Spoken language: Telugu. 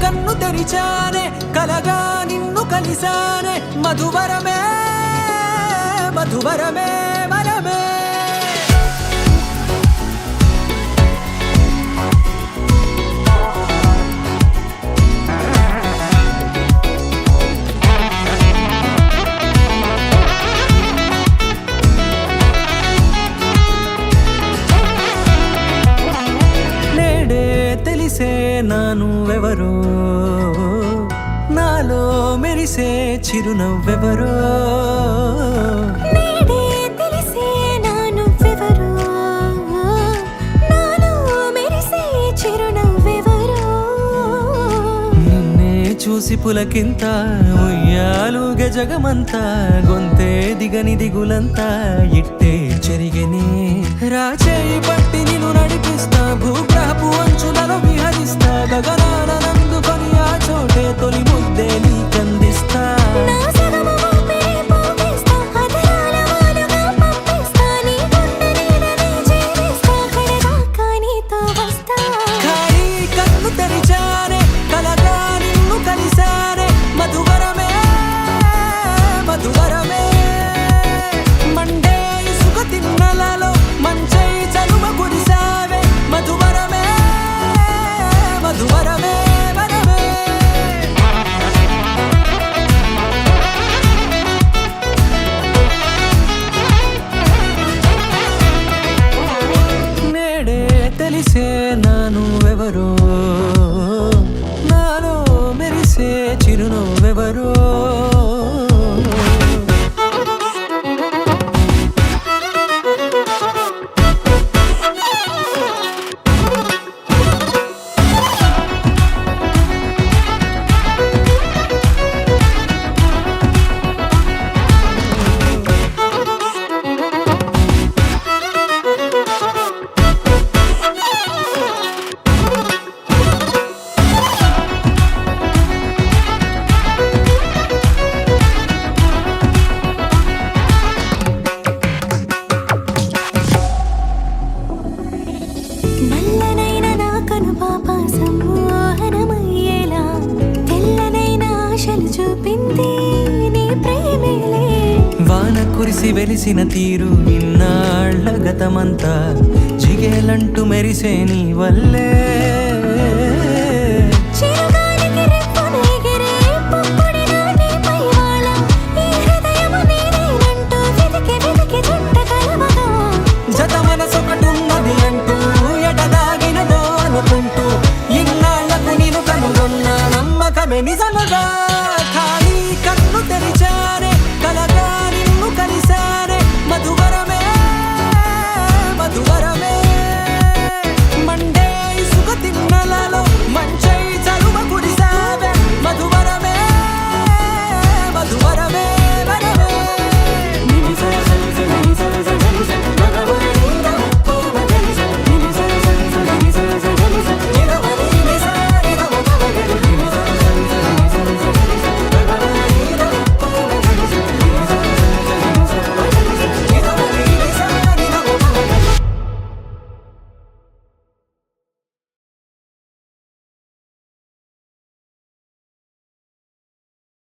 కన్ను తెరిచానే కలగా నిన్ను కలిసానే మధువరమే మధువరమే వరమే నేడే తెలిసే నానువెవరో నాలో మెరిసే చిరునవ్వెవరో నేడే తెలిసే నానువెవరో నాలో మెరిసే చిరునవ్వెవరో నిన్నే చూసి పులకింత ఉయ్యాలుగే జగమంతా గొంతే దిగని దిగులంతా ఇట్టే చెరిగెనే రాచేయి పట్టి నిన్ను నడిపిస్తా భూగ్రహపు అంచులలో విహరిస్తా గగనాన నందుకొని ఆ చోటే తొలి ముద్దే నీకందిస్తా నా సగము ఊపిరి పోగిస్తా అధరాల వాలుగా పంపిస్తా నీ గుండె నీడనే చేరిస్తా కడదాకా నీతో వస్తా ఖాళీ కన్ను తెరిచానే కలగా నిన్ను కలిసానే మధువరమే మధువరమే మండే ఇసుక తిన్నలలో మంచై చలువ కురిసావే మధువరమే మధువరమే వరమే నేడే తెలిసే నానువెవరో నాలో మెరిసే చిరునవ్వెవరో నల్లనైన నా కనుపాప సమ్మోహనమయ్యేలా తెల్లనైన ఆశలు చూపింది నీ ప్రేమేలే వాన కురిసి వెలిసిన తీరు ఇన్నాళ్ల గతమంతా జిగేలంటూ మెరిసే నీ వల్లే